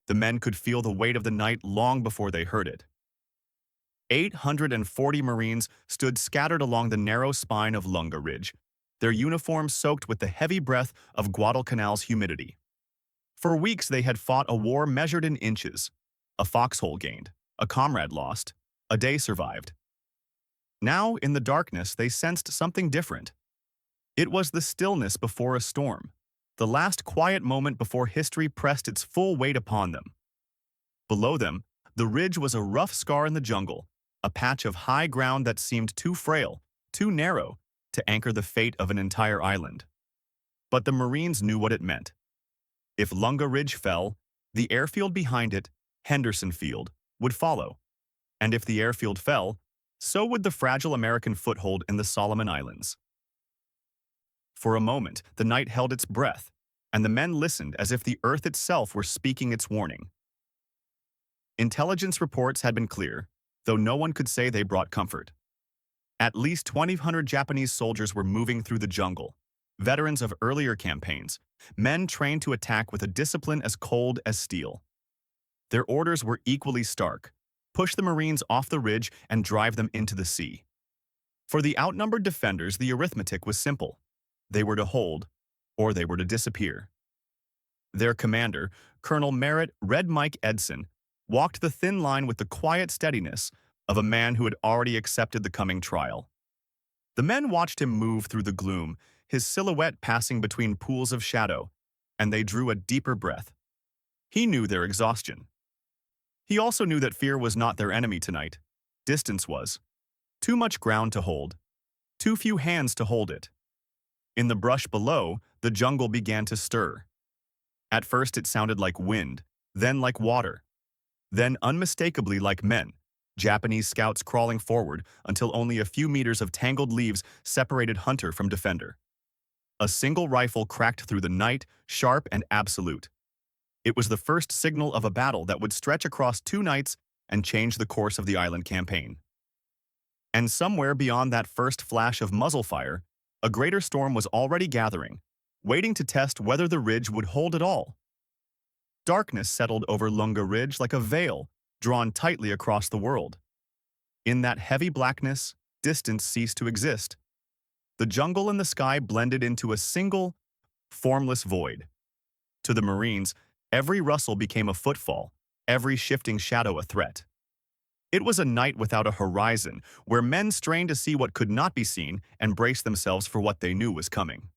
The men could feel the weight of the night long before they heard it. 840 Marines stood scattered along the narrow spine of Lunga Ridge, their uniforms soaked with the heavy breath of Guadalcanal's humidity. For weeks they had fought a war measured in inches. A foxhole gained, a comrade lost, a day survived. Now, in the darkness, they sensed something different. It was the stillness before a storm, the last quiet moment before history pressed its full weight upon them. Below them, the ridge was a rough scar in the jungle, a patch of high ground that seemed too frail, too narrow, to anchor the fate of an entire island. But the Marines knew what it meant. If Lunga Ridge fell, the airfield behind it, Henderson Field, would follow. And if the airfield fell, so would the fragile American foothold in the Solomon Islands. For a moment, the night held its breath, and the men listened as if the earth itself were speaking its warning. Intelligence reports had been clear, though no one could say they brought comfort. At least 2,000 Japanese soldiers were moving through the jungle, veterans of earlier campaigns, men trained to attack with a discipline as cold as steel. Their orders were equally stark: push the Marines off the ridge and drive them into the sea. For the outnumbered defenders, the arithmetic was simple. They were to hold, or they were to disappear. Their commander, Colonel Merritt "Red Mike" Edson, walked the thin line with the quiet steadiness of a man who had already accepted the coming trial. The men watched him move through the gloom, his silhouette passing between pools of shadow, and they drew a deeper breath. He knew their exhaustion. He also knew that fear was not their enemy tonight. Distance was. Too much ground to hold. Too few hands to hold it. In the brush below, the jungle began to stir. At first it sounded like wind, then like water, then unmistakably like men, Japanese scouts crawling forward until only a few meters of tangled leaves separated hunter from defender. A single rifle cracked through the night, sharp and absolute. It was the first signal of a battle that would stretch across 2 nights and change the course of the island campaign. And somewhere beyond that first flash of muzzle fire, a greater storm was already gathering, waiting to test whether the ridge would hold at all. Darkness settled over Lunga Ridge like a veil drawn tightly across the world. In that heavy blackness, distance ceased to exist. The jungle and the sky blended into a single, formless void. To the Marines, every rustle became a footfall, every shifting shadow a threat. It was a night without a horizon, where men strained to see what could not be seen and brace themselves for what they knew was coming.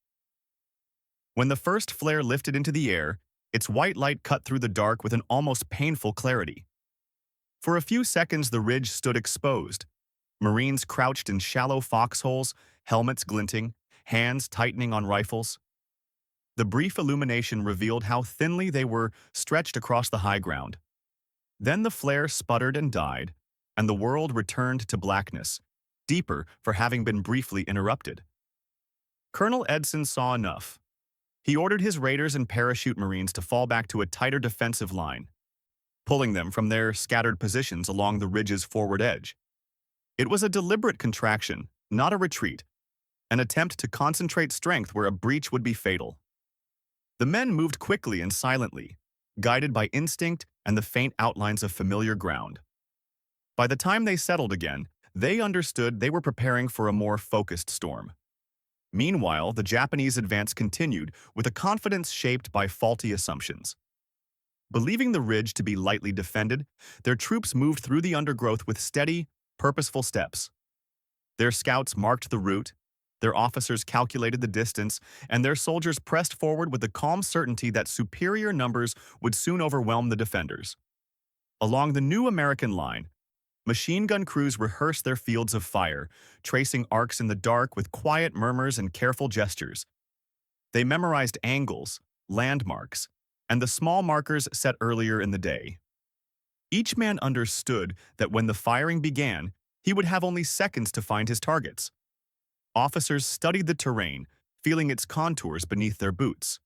When the first flare lifted into the air, its white light cut through the dark with an almost painful clarity. For a few seconds the ridge stood exposed. Marines crouched in shallow foxholes, helmets glinting, hands tightening on rifles. The brief illumination revealed how thinly they were stretched across the high ground. Then the flare sputtered and died, and the world returned to blackness, deeper for having been briefly interrupted. Colonel Edson saw enough. He ordered his raiders and parachute Marines to fall back to a tighter defensive line, pulling them from their scattered positions along the ridge's forward edge. It was a deliberate contraction, not a retreat, an attempt to concentrate strength where a breach would be fatal. The men moved quickly and silently, guided by instinct and the faint outlines of familiar ground. By the time they settled again, they understood they were preparing for a more focused storm. Meanwhile, the Japanese advance continued with a confidence shaped by faulty assumptions. Believing the ridge to be lightly defended, their troops moved through the undergrowth with steady, purposeful steps. Their scouts marked the route, their officers calculated the distance, and their soldiers pressed forward with the calm certainty that superior numbers would soon overwhelm the defenders. Along the new American line, machine gun crews rehearsed their fields of fire, tracing arcs in the dark with quiet murmurs and careful gestures. They memorized angles, landmarks, and the small markers set earlier in the day. Each man understood that when the firing began, he would have only seconds to find his targets. Officers studied the terrain, feeling its contours beneath their boots.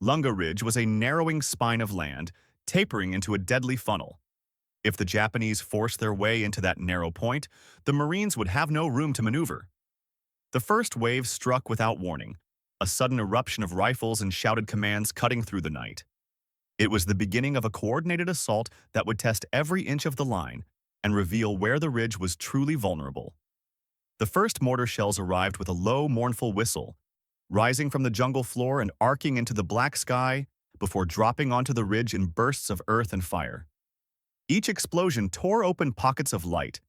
Lunga Ridge was a narrowing spine of land, tapering into a deadly funnel. If the Japanese forced their way into that narrow point, the Marines would have no room to maneuver. The first wave struck without warning, a sudden eruption of rifles and shouted commands cutting through the night. It was the beginning of a coordinated assault that would test every inch of the line and reveal where the ridge was truly vulnerable. The first mortar shells arrived with a low, mournful whistle, rising from the jungle floor and arcing into the black sky before dropping onto the ridge in bursts of earth and fire. Each explosion tore open pockets of light,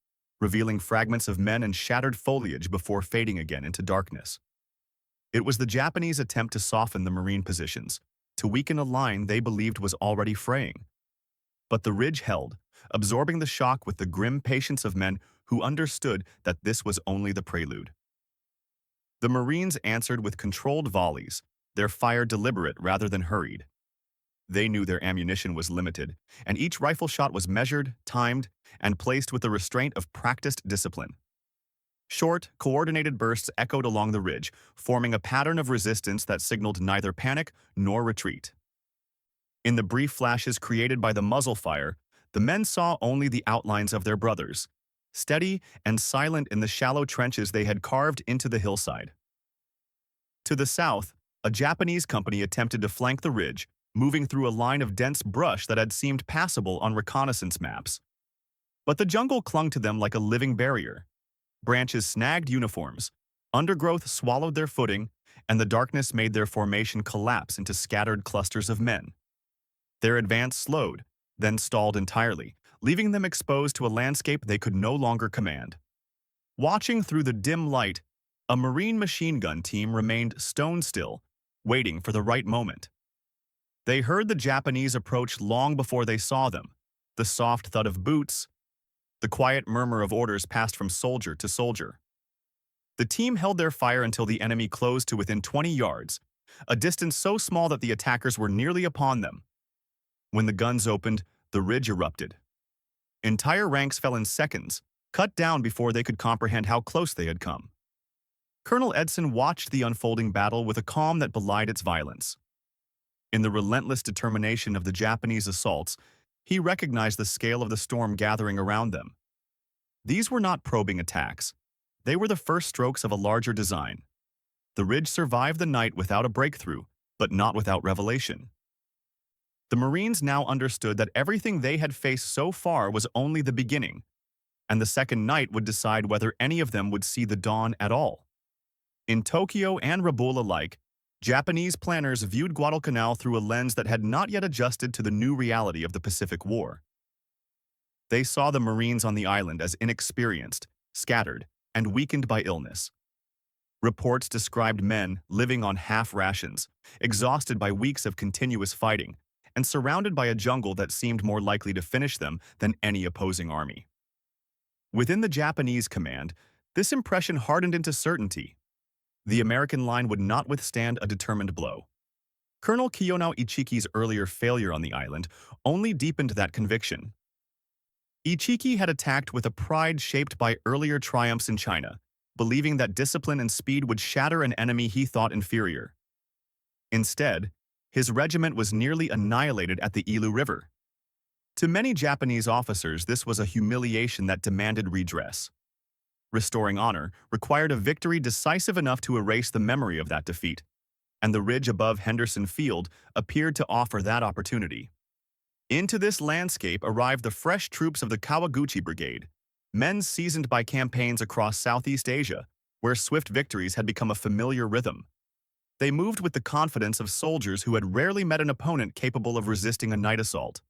revealing fragments of men and shattered foliage before fading again into darkness. It was the Japanese attempt to soften the Marine positions, to weaken a line they believed was already fraying. But the ridge held, absorbing the shock with the grim patience of men who understood that this was only the prelude. The Marines answered with controlled volleys, their fire deliberate rather than hurried. They knew their ammunition was limited, and each rifle shot was measured, timed, and placed with the restraint of practiced discipline. Short, coordinated bursts echoed along the ridge, forming a pattern of resistance that signaled neither panic nor retreat. In the brief flashes created by the muzzle fire, the men saw only the outlines of their brothers, steady and silent in the shallow trenches they had carved into the hillside. To the south, a Japanese company attempted to flank the ridge, moving through a line of dense brush that had seemed passable on reconnaissance maps. But the jungle clung to them like a living barrier. Branches snagged uniforms, undergrowth swallowed their footing, and the darkness made their formation collapse into scattered clusters of men. Their advance slowed, then stalled entirely, leaving them exposed to a landscape they could no longer command. Watching through the dim light, a Marine machine gun team remained stone still, waiting for the right moment. They heard the Japanese approach long before they saw them, the soft thud of boots, the quiet murmur of orders passed from soldier to soldier. The team held their fire until the enemy closed to within 20 yards, a distance so small that the attackers were nearly upon them. When the guns opened, the ridge erupted. Entire ranks fell in seconds, cut down before they could comprehend how close they had come. Colonel Edson watched the unfolding battle with a calm that belied its violence. In the relentless determination of the Japanese assaults, he recognized the scale of the storm gathering around them. These were not probing attacks. They were the first strokes of a larger design. The ridge survived the night without a breakthrough, but not without revelation. The Marines now understood that everything they had faced so far was only the beginning, and the second night would decide whether any of them would see the dawn at all. In Tokyo and Rabaul alike, Japanese planners viewed Guadalcanal through a lens that had not yet adjusted to the new reality of the Pacific War. They saw the Marines on the island as inexperienced, scattered, and weakened by illness. Reports described men living on half rations, exhausted by weeks of continuous fighting, and surrounded by a jungle that seemed more likely to finish them than any opposing army. Within the Japanese command, this impression hardened into certainty. The American line would not withstand a determined blow. Colonel Kiyonao Ichiki's earlier failure on the island only deepened that conviction. Ichiki had attacked with a pride shaped by earlier triumphs in China, believing that discipline and speed would shatter an enemy he thought inferior. Instead, his regiment was nearly annihilated at the Ilu River. To many Japanese officers, this was a humiliation that demanded redress. Restoring honor required a victory decisive enough to erase the memory of that defeat, and the ridge above Henderson Field appeared to offer that opportunity. Into this landscape arrived the fresh troops of the Kawaguchi Brigade, men seasoned by campaigns across Southeast Asia, where swift victories had become a familiar rhythm. They moved with the confidence of soldiers who had rarely met an opponent capable of resisting a night assault.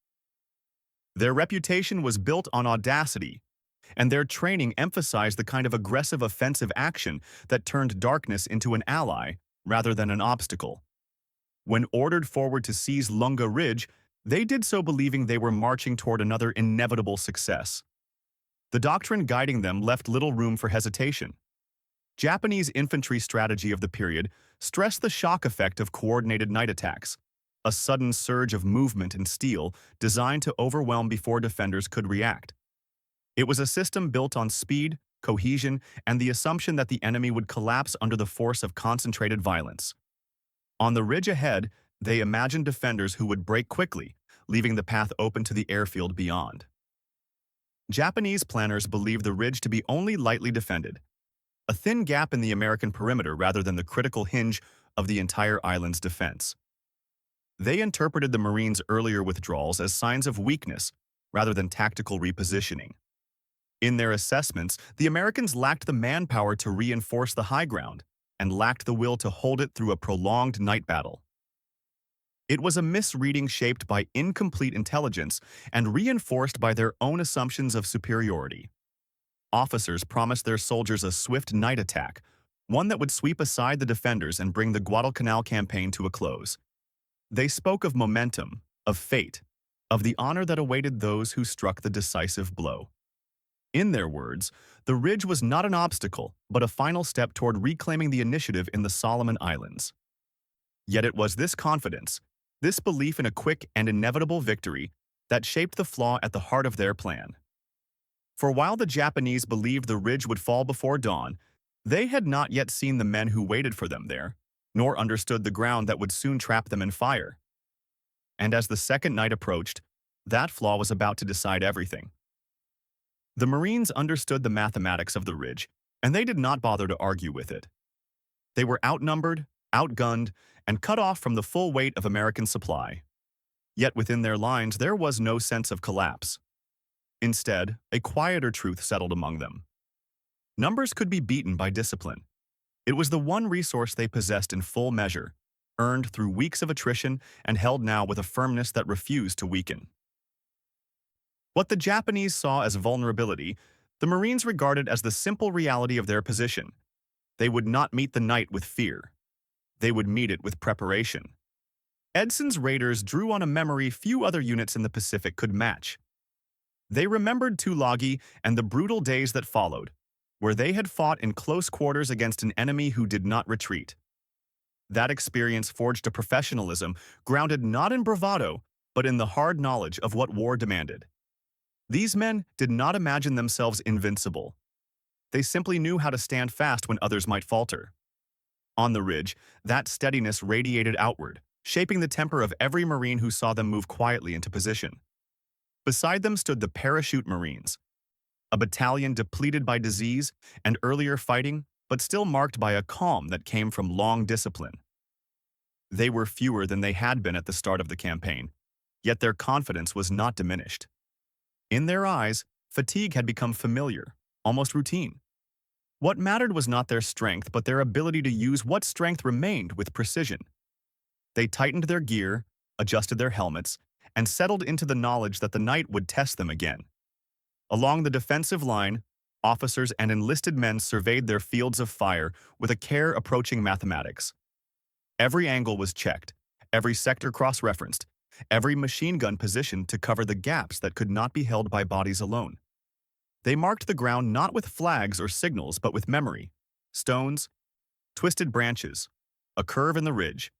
Their reputation was built on audacity, and their training emphasized the kind of aggressive offensive action that turned darkness into an ally rather than an obstacle. When ordered forward to seize Lunga Ridge, they did so believing they were marching toward another inevitable success. The doctrine guiding them left little room for hesitation. Japanese infantry strategy of the period stressed the shock effect of coordinated night attacks, a sudden surge of movement and steel designed to overwhelm before defenders could react. It was a system built on speed, cohesion, and the assumption that the enemy would collapse under the force of concentrated violence. On the ridge ahead, they imagined defenders who would break quickly, leaving the path open to the airfield beyond. Japanese planners believed the ridge to be only lightly defended, a thin gap in the American perimeter rather than the critical hinge of the entire island's defense. They interpreted the Marines' earlier withdrawals as signs of weakness rather than tactical repositioning. In their assessments, the Americans lacked the manpower to reinforce the high ground and lacked the will to hold it through a prolonged night battle. It was a misreading shaped by incomplete intelligence and reinforced by their own assumptions of superiority. Officers promised their soldiers a swift night attack, one that would sweep aside the defenders and bring the Guadalcanal campaign to a close. They spoke of momentum, of fate, of the honor that awaited those who struck the decisive blow. In their words, the ridge was not an obstacle, but a final step toward reclaiming the initiative in the Solomon Islands. Yet it was this confidence, this belief in a quick and inevitable victory, that shaped the flaw at the heart of their plan. For while the Japanese believed the ridge would fall before dawn, they had not yet seen the men who waited for them there, nor understood the ground that would soon trap them in fire. And as the second night approached, that flaw was about to decide everything. The Marines understood the mathematics of the ridge, and they did not bother to argue with it. They were outnumbered, outgunned, and cut off from the full weight of American supply. Yet within their lines there was no sense of collapse. Instead, a quieter truth settled among them. Numbers could be beaten by discipline. It was the one resource they possessed in full measure, earned through weeks of attrition and held now with a firmness that refused to weaken. What the Japanese saw as vulnerability, the Marines regarded as the simple reality of their position. They would not meet the night with fear. They would meet it with preparation. Edson's raiders drew on a memory few other units in the Pacific could match. They remembered Tulagi and the brutal days that followed, where they had fought in close quarters against an enemy who did not retreat. That experience forged a professionalism grounded not in bravado, but in the hard knowledge of what war demanded. These men did not imagine themselves invincible. They simply knew how to stand fast when others might falter. On the ridge, that steadiness radiated outward, shaping the temper of every Marine who saw them move quietly into position. Beside them stood the Parachute Marines, a battalion depleted by disease and earlier fighting, but still marked by a calm that came from long discipline. They were fewer than they had been at the start of the campaign, yet their confidence was not diminished. In their eyes, fatigue had become familiar, almost routine. What mattered was not their strength, but their ability to use what strength remained with precision. They tightened their gear, adjusted their helmets, and settled into the knowledge that the night would test them again. Along the defensive line, officers and enlisted men surveyed their fields of fire with a care approaching mathematics. Every angle was checked, every sector cross-referenced, every machine gun positioned to cover the gaps that could not be held by bodies alone. They marked the ground not with flags or signals, but with memory, stones, twisted branches, a curve in the ridge.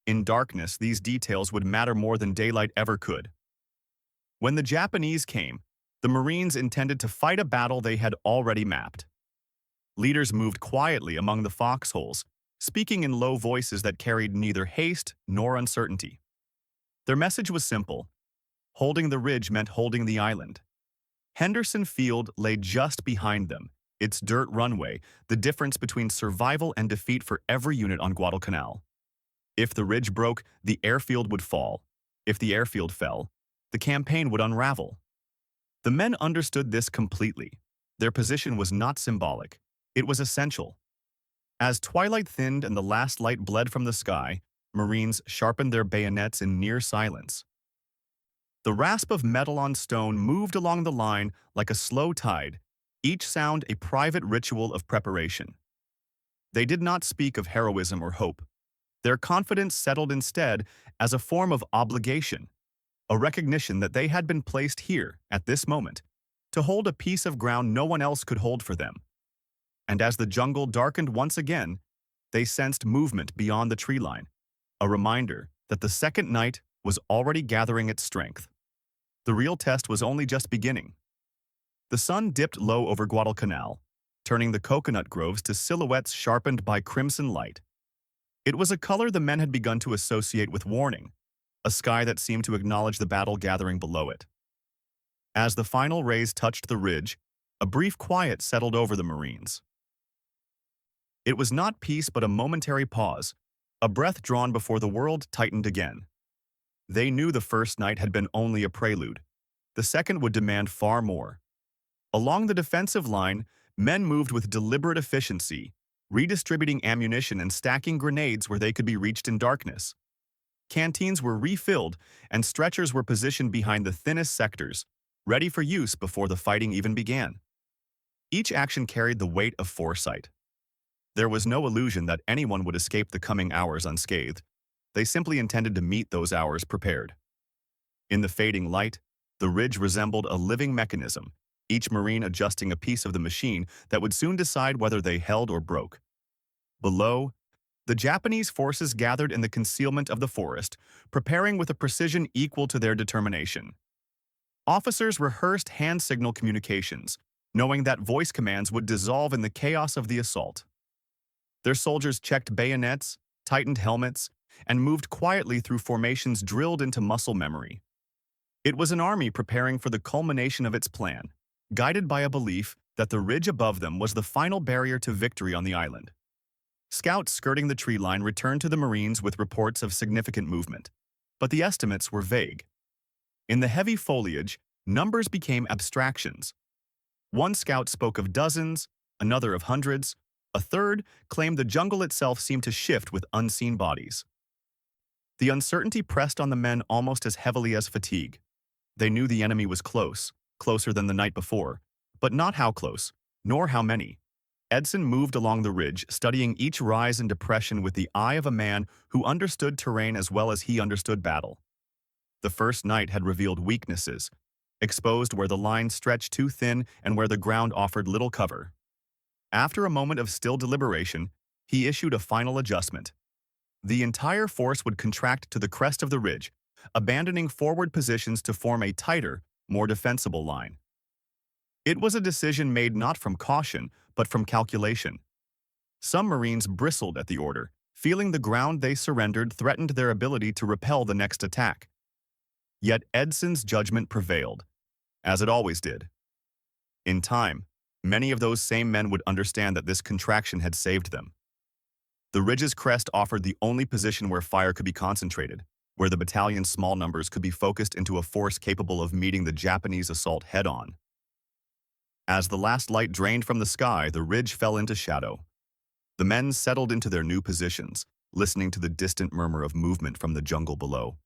In darkness, these details would matter more than daylight ever could. When the Japanese came, the Marines intended to fight a battle they had already mapped. Leaders moved quietly among the foxholes, speaking in low voices that carried neither haste nor uncertainty. Their message was simple. Holding the ridge meant holding the island. Henderson Field lay just behind them, its dirt runway, the difference between survival and defeat for every unit on Guadalcanal. If the ridge broke, the airfield would fall. If the airfield fell, the campaign would unravel. The men understood this completely. Their position was not symbolic. It was essential. As twilight thinned and the last light bled from the sky, Marines sharpened their bayonets in near silence. The rasp of metal on stone moved along the line like a slow tide, each sound a private ritual of preparation. They did not speak of heroism or hope. Their confidence settled instead as a form of obligation, a recognition that they had been placed here, at this moment, to hold a piece of ground no one else could hold for them. And as the jungle darkened once again, they sensed movement beyond the tree line, a reminder that the second night was already gathering its strength. The real test was only just beginning. The sun dipped low over Guadalcanal, turning the coconut groves to silhouettes sharpened by crimson light. It was a color the men had begun to associate with warning, a sky that seemed to acknowledge the battle gathering below it. As the final rays touched the ridge, a brief quiet settled over the Marines. It was not peace but a momentary pause, a breath drawn before the world tightened again. They knew the first night had been only a prelude. The second would demand far more. Along the defensive line, men moved with deliberate efficiency, redistributing ammunition and stacking grenades where they could be reached in darkness. Canteens were refilled, and stretchers were positioned behind the thinnest sectors, ready for use before the fighting even began. Each action carried the weight of foresight. There was no illusion that anyone would escape the coming hours unscathed. They simply intended to meet those hours prepared. In the fading light, the ridge resembled a living mechanism, each Marine adjusting a piece of the machine that would soon decide whether they held or broke. Below, the Japanese forces gathered in the concealment of the forest, preparing with a precision equal to their determination. Officers rehearsed hand signal communications, knowing that voice commands would dissolve in the chaos of the assault. Their soldiers checked bayonets, tightened helmets, and moved quietly through formations drilled into muscle memory. It was an army preparing for the culmination of its plan, guided by a belief that the ridge above them was the final barrier to victory on the island. Scouts skirting the tree line returned to the Marines with reports of significant movement, but the estimates were vague. In the heavy foliage, numbers became abstractions. One scout spoke of dozens, another of hundreds, a third claimed the jungle itself seemed to shift with unseen bodies. The uncertainty pressed on the men almost as heavily as fatigue. They knew the enemy was close, closer than the night before, but not how close, nor how many. Edson moved along the ridge, studying each rise and depression with the eye of a man who understood terrain as well as he understood battle. The first night had revealed weaknesses, exposed where the line stretched too thin and where the ground offered little cover. After a moment of still deliberation, he issued a final adjustment. The entire force would contract to the crest of the ridge, abandoning forward positions to form a tighter, more defensible line. It was a decision made not from caution, but from calculation. Some Marines bristled at the order, feeling the ground they surrendered threatened their ability to repel the next attack. Yet Edson's judgment prevailed, as it always did. In time, many of those same men would understand that this contraction had saved them. The ridge's crest offered the only position where fire could be concentrated, where the battalion's small numbers could be focused into a force capable of meeting the Japanese assault head-on. As the last light drained from the sky, the ridge fell into shadow. The men settled into their new positions, listening to the distant murmur of movement from the jungle below.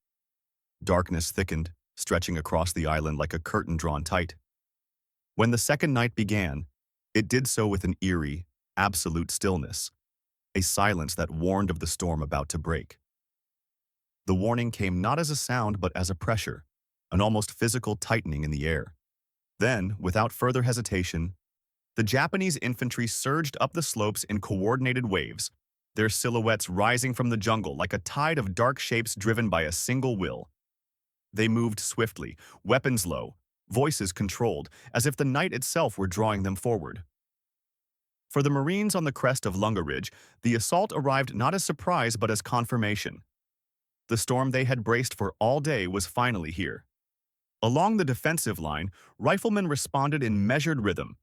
Darkness thickened, stretching across the island like a curtain drawn tight. When the second night began, it did so with an eerie, absolute stillness, a silence that warned of the storm about to break. The warning came not as a sound but as a pressure, an almost physical tightening in the air. Then, without further hesitation, the Japanese infantry surged up the slopes in coordinated waves, their silhouettes rising from the jungle like a tide of dark shapes driven by a single will. They moved swiftly, weapons low, voices controlled, as if the night itself were drawing them forward. For the Marines on the crest of Lunga Ridge, the assault arrived not as surprise but as confirmation. The storm they had braced for all day was finally here. Along the defensive line, riflemen responded in measured rhythm.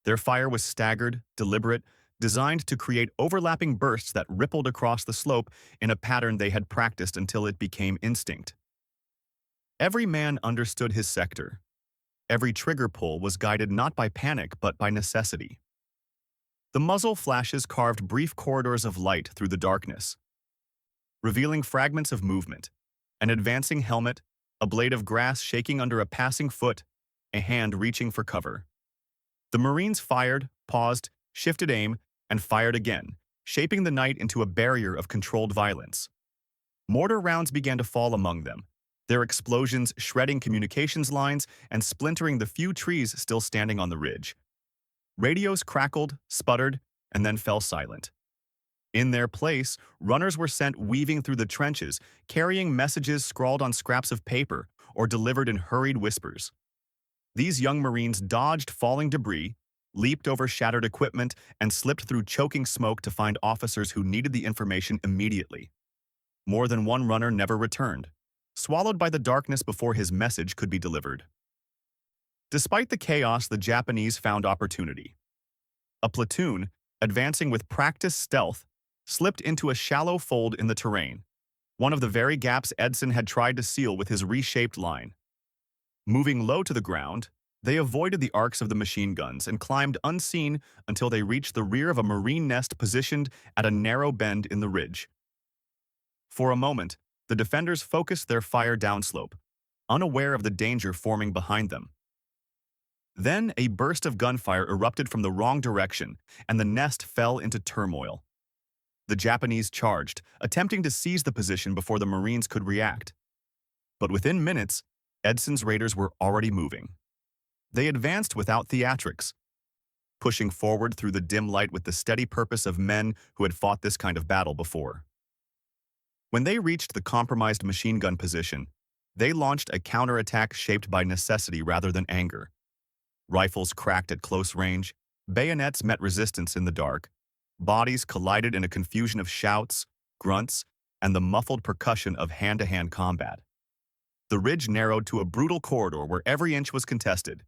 Their fire was staggered, deliberate, designed to create overlapping bursts that rippled across the slope in a pattern they had practiced until it became instinct. Every man understood his sector. Every trigger pull was guided not by panic but by necessity. The muzzle flashes carved brief corridors of light through the darkness, revealing fragments of movement, an advancing helmet, a blade of grass shaking under a passing foot, a hand reaching for cover. The Marines fired, paused, shifted aim, and fired again, shaping the night into a barrier of controlled violence. Mortar rounds began to fall among them, their explosions shredding communications lines and splintering the few trees still standing on the ridge. Radios crackled, sputtered, and then fell silent. In their place, runners were sent weaving through the trenches, carrying messages scrawled on scraps of paper or delivered in hurried whispers. These young Marines dodged falling debris, leaped over shattered equipment, and slipped through choking smoke to find officers who needed the information immediately. More than one runner never returned, swallowed by the darkness before his message could be delivered. Despite the chaos, the Japanese found opportunity. A platoon, advancing with practiced stealth, slipped into a shallow fold in the terrain. one of the very gaps Edson had tried to seal with his reshaped line. Moving low to the ground, they avoided the arcs of the machine guns and climbed unseen until they reached the rear of a marine nest positioned at a narrow bend in the ridge. For a moment, the defenders focused their fire downslope, unaware of the danger forming behind them. Then a burst of gunfire erupted from the wrong direction, and the nest fell into turmoil. The Japanese charged, attempting to seize the position before the Marines could react. But within minutes, Edson's raiders were already moving. They advanced without theatrics, pushing forward through the dim light with the steady purpose of men who had fought this kind of battle before. When they reached the compromised machine gun position, they launched a counterattack shaped by necessity rather than anger. Rifles cracked at close range, bayonets met resistance in the dark, bodies collided in a confusion of shouts, grunts, and the muffled percussion of hand-to-hand combat. The ridge narrowed to a brutal corridor where every inch was contested.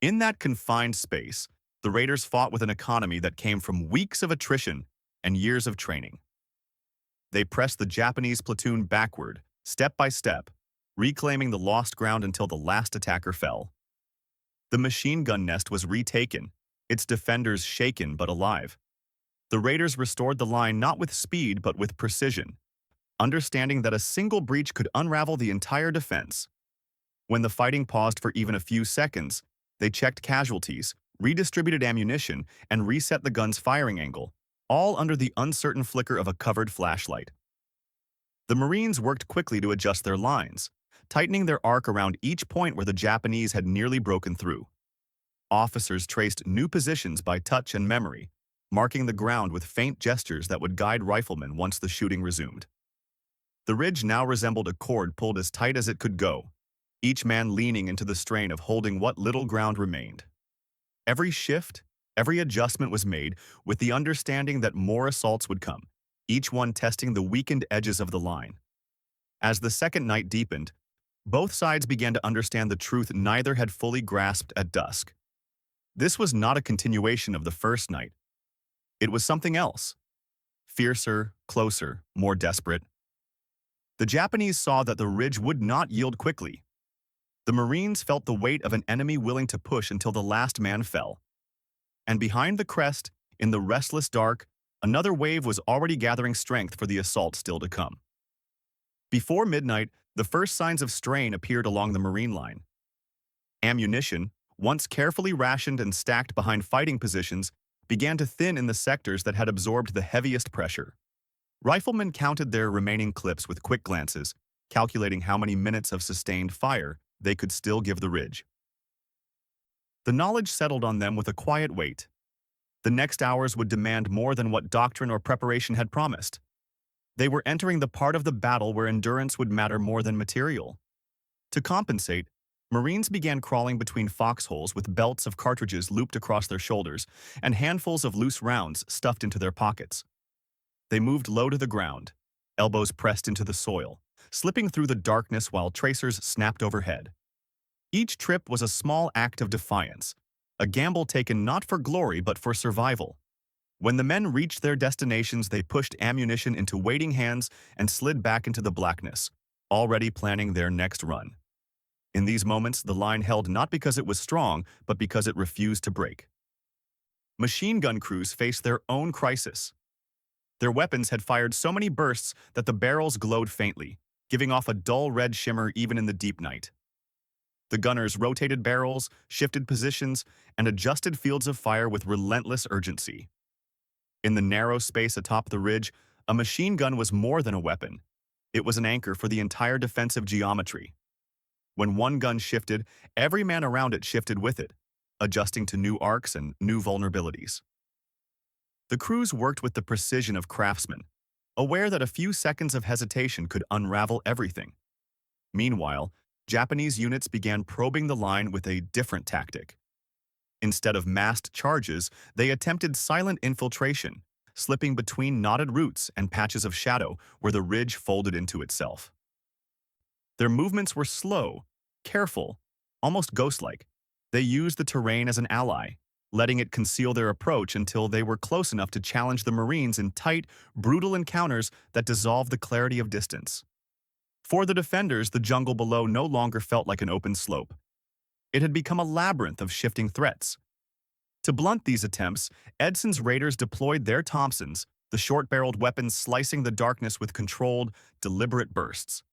In that confined space, the raiders fought with an economy that came from weeks of attrition and years of training. They pressed the Japanese platoon backward, step by step, reclaiming the lost ground until the last attacker fell. The machine gun nest was retaken, its defenders shaken but alive. The raiders restored the line not with speed but with precision, understanding that a single breach could unravel the entire defense. When the fighting paused for even a few seconds, they checked casualties, redistributed ammunition, and reset the gun's firing angle, all under the uncertain flicker of a covered flashlight. The Marines worked quickly to adjust their lines, tightening their arc around each point where the Japanese had nearly broken through. Officers traced new positions by touch and memory, marking the ground with faint gestures that would guide riflemen once the shooting resumed. The ridge now resembled a cord pulled as tight as it could go, each man leaning into the strain of holding what little ground remained. Every shift, every adjustment was made with the understanding that more assaults would come, each one testing the weakened edges of the line. As the second night deepened, both sides began to understand the truth neither had fully grasped at dusk. This was not a continuation of the first night. It was something else. Fiercer, closer, more desperate. The Japanese saw that the ridge would not yield quickly. The Marines felt the weight of an enemy willing to push until the last man fell. And behind the crest, in the restless dark, another wave was already gathering strength for the assault still to come. Before midnight, the first signs of strain appeared along the Marine line. Ammunition, once carefully rationed and stacked behind fighting positions, began to thin in the sectors that had absorbed the heaviest pressure. Riflemen counted their remaining clips with quick glances, calculating how many minutes of sustained fire they could still give the ridge. The knowledge settled on them with a quiet weight. The next hours would demand more than what doctrine or preparation had promised. They were entering the part of the battle where endurance would matter more than material. To compensate, Marines began crawling between foxholes with belts of cartridges looped across their shoulders and handfuls of loose rounds stuffed into their pockets. They moved low to the ground, elbows pressed into the soil, slipping through the darkness while tracers snapped overhead. Each trip was a small act of defiance, a gamble taken not for glory but for survival. When the men reached their destinations, they pushed ammunition into waiting hands and slid back into the blackness, already planning their next run. In these moments, the line held not because it was strong, but because it refused to break. Machine gun crews faced their own crisis. Their weapons had fired so many bursts that the barrels glowed faintly, giving off a dull red shimmer even in the deep night. The gunners rotated barrels, shifted positions, and adjusted fields of fire with relentless urgency. In the narrow space atop the ridge, a machine gun was more than a weapon. It was an anchor for the entire defensive geometry. When one gun shifted, every man around it shifted with it, adjusting to new arcs and new vulnerabilities. The crews worked with the precision of craftsmen, aware that a few seconds of hesitation could unravel everything. Meanwhile, Japanese units began probing the line with a different tactic. Instead of massed charges, they attempted silent infiltration, slipping between knotted roots and patches of shadow where the ridge folded into itself. Their movements were slow, careful, almost ghost-like. They used the terrain as an ally, letting it conceal their approach until they were close enough to challenge the Marines in tight, brutal encounters that dissolved the clarity of distance. For the defenders, the jungle below no longer felt like an open slope. It had become a labyrinth of shifting threats. To blunt these attempts, Edson's raiders deployed their Thompsons, the short-barreled weapons slicing the darkness with controlled, deliberate bursts.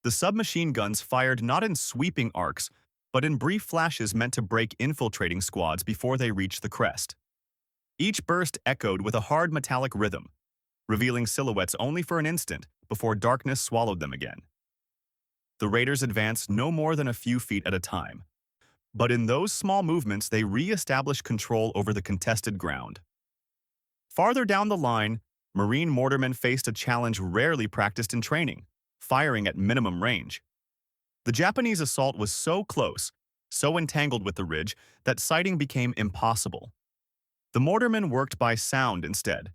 The submachine guns fired not in sweeping arcs, but in brief flashes meant to break infiltrating squads before they reached the crest. Each burst echoed with a hard metallic rhythm, revealing silhouettes only for an instant before darkness swallowed them again. The raiders advanced no more than a few feet at a time, but in those small movements they re-established control over the contested ground. Farther down the line, Marine mortarmen faced a challenge rarely practiced in training, firing at minimum range. The Japanese assault was so close, so entangled with the ridge, that sighting became impossible. The mortarmen worked by sound instead,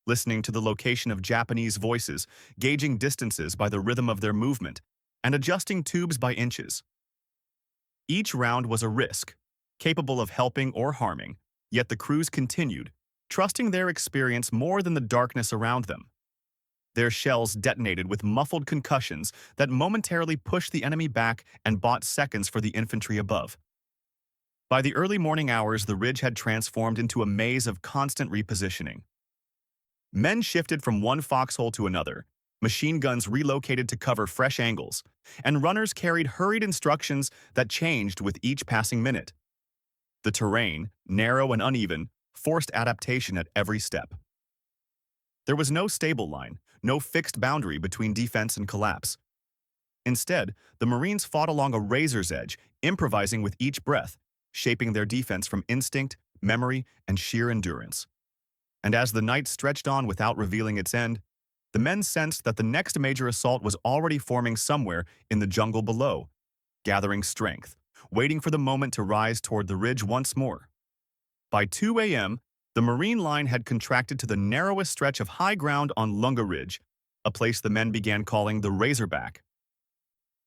listening to the location of Japanese voices, gauging distances by the rhythm of their movement, and adjusting tubes by inches. Each round was a risk, capable of helping or harming, yet the crews continued, trusting their experience more than the darkness around them. Their shells detonated with muffled concussions that momentarily pushed the enemy back and bought seconds for the infantry above. By the early morning hours, the ridge had transformed into a maze of constant repositioning. Men shifted from one foxhole to another, machine guns relocated to cover fresh angles, and runners carried hurried instructions that changed with each passing minute. The terrain, narrow and uneven, forced adaptation at every step. There was no stable line, no fixed boundary between defense and collapse. Instead, the Marines fought along a razor's edge, improvising with each breath, shaping their defense from instinct, memory, and sheer endurance. And as the night stretched on without revealing its end, the men sensed that the next major assault was already forming somewhere in the jungle below, gathering strength, waiting for the moment to rise toward the ridge once more. By 2 a.m., the Marine line had contracted to the narrowest stretch of high ground on Lunga Ridge, a place the men began calling the Razorback.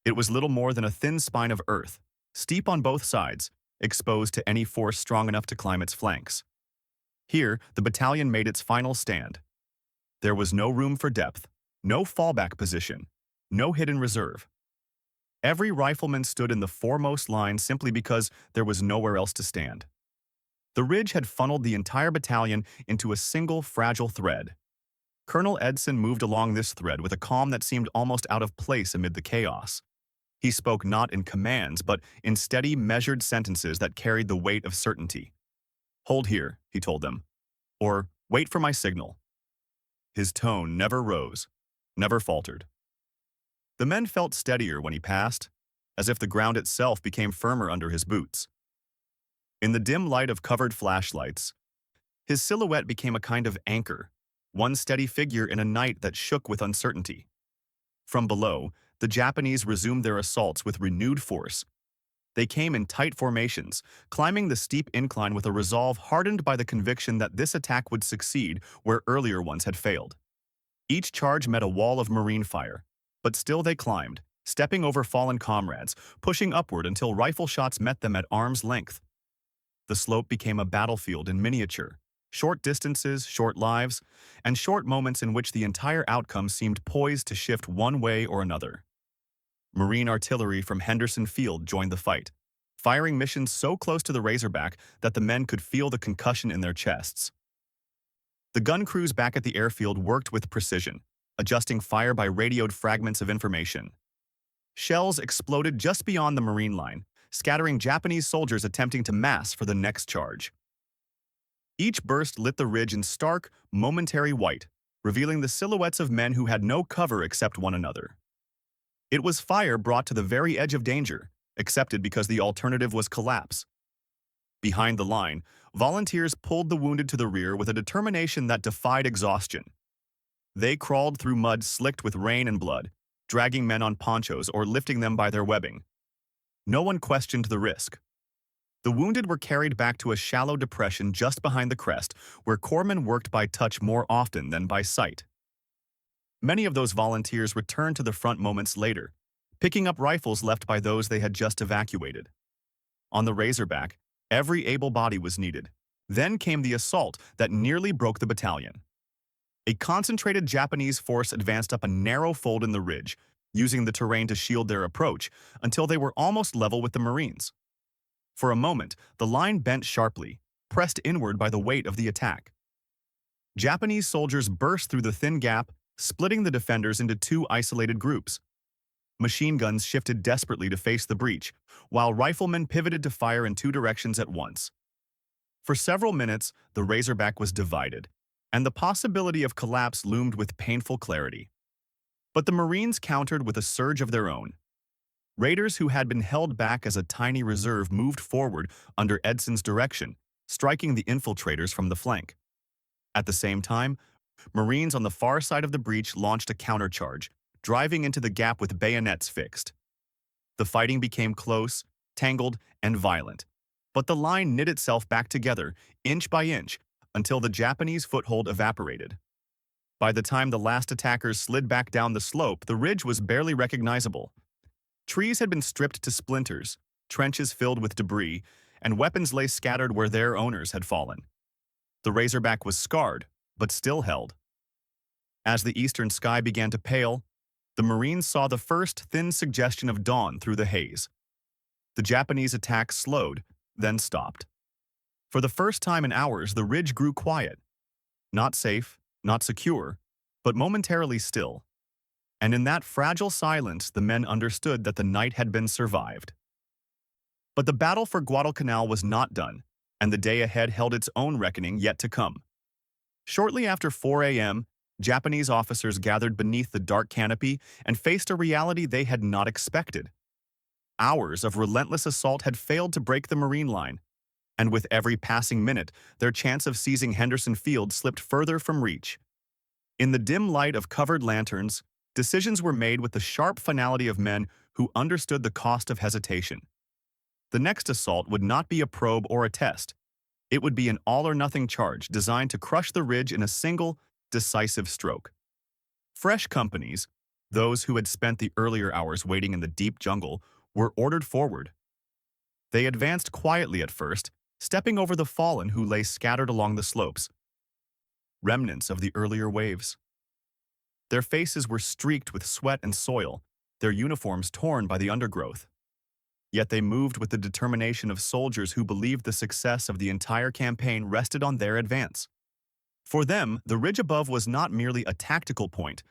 It was little more than a thin spine of earth, steep on both sides, exposed to any force strong enough to climb its flanks. Here, the battalion made its final stand. There was no room for depth, no fallback position, no hidden reserve. Every rifleman stood in the foremost line simply because there was nowhere else to stand. The ridge had funneled the entire battalion into a single fragile thread. Colonel Edson moved along this thread with a calm that seemed almost out of place amid the chaos. He spoke not in commands, but in steady, measured sentences that carried the weight of certainty. "Hold here," he told them, or "Wait for my signal." His tone never rose, never faltered. The men felt steadier when he passed, as if the ground itself became firmer under his boots. In the dim light of covered flashlights, his silhouette became a kind of anchor, one steady figure in a night that shook with uncertainty. From below, the Japanese resumed their assaults with renewed force. They came in tight formations, climbing the steep incline with a resolve hardened by the conviction that this attack would succeed where earlier ones had failed. Each charge met a wall of Marine fire, but still they climbed, stepping over fallen comrades, pushing upward until rifle shots met them at arm's length. The slope became a battlefield in miniature, short distances, short lives, and short moments in which the entire outcome seemed poised to shift one way or another. Marine artillery from Henderson Field joined the fight, firing missions so close to the Razorback that the men could feel the concussion in their chests. The gun crews back at the airfield worked with precision, adjusting fire by radioed fragments of information. Shells exploded just beyond the Marine line, scattering Japanese soldiers attempting to mass for the next charge. Each burst lit the ridge in stark, momentary white, revealing the silhouettes of men who had no cover except one another. It was fire brought to the very edge of danger, accepted because the alternative was collapse. Behind the line, volunteers pulled the wounded to the rear with a determination that defied exhaustion. They crawled through mud slicked with rain and blood, dragging men on ponchos or lifting them by their webbing. No one questioned the risk. The wounded were carried back to a shallow depression just behind the crest, where corpsmen worked by touch more often than by sight. Many of those volunteers returned to the front moments later, picking up rifles left by those they had just evacuated. On the Razorback, Every able body was needed. Then came the assault that nearly broke the battalion. A concentrated Japanese force advanced up a narrow fold in the ridge, using the terrain to shield their approach until they were almost level with the Marines. For a moment, the line bent sharply, pressed inward by the weight of the attack. Japanese soldiers burst through the thin gap, splitting the defenders into two isolated groups. Machine guns shifted desperately to face the breach, while riflemen pivoted to fire in two directions at once. For several minutes, the Razorback was divided, and the possibility of collapse loomed with painful clarity. But the Marines countered with a surge of their own. Raiders who had been held back as a tiny reserve moved forward under Edson's direction, striking the infiltrators from the flank. At the same time, Marines on the far side of the breach launched a countercharge, driving into the gap with bayonets fixed. The fighting became close, tangled, and violent, but the line knit itself back together, inch by inch, until the Japanese foothold evaporated. By the time the last attackers slid back down the slope, the ridge was barely recognizable. Trees had been stripped to splinters, trenches filled with debris, and weapons lay scattered where their owners had fallen. The Razorback was scarred, but still held. As the eastern sky began to pale, the Marines saw the first thin suggestion of dawn through the haze. The Japanese attack slowed, then stopped. For the first time in hours, the ridge grew quiet. Not safe, not secure, but momentarily still. And in that fragile silence, the men understood that the night had been survived. But the battle for Guadalcanal was not done, and the day ahead held its own reckoning yet to come. Shortly after 4 a.m., Japanese officers gathered beneath the dark canopy and faced a reality they had not expected. Hours of relentless assault had failed to break the Marine line, and with every passing minute, their chance of seizing Henderson Field slipped further from reach. In the dim light of covered lanterns, decisions were made with the sharp finality of men who understood the cost of hesitation. The next assault would not be a probe or a test. It would be an all-or-nothing charge designed to crush the ridge in a single, decisive stroke. Fresh companies, those who had spent the earlier hours waiting in the deep jungle, were ordered forward. They advanced quietly at first, stepping over the fallen who lay scattered along the slopes, remnants of the earlier waves. Their faces were streaked with sweat and soil, their uniforms torn by the undergrowth. Yet they moved with the determination of soldiers who believed the success of the entire campaign rested on their advance. For them, the ridge above was not merely a tactical point.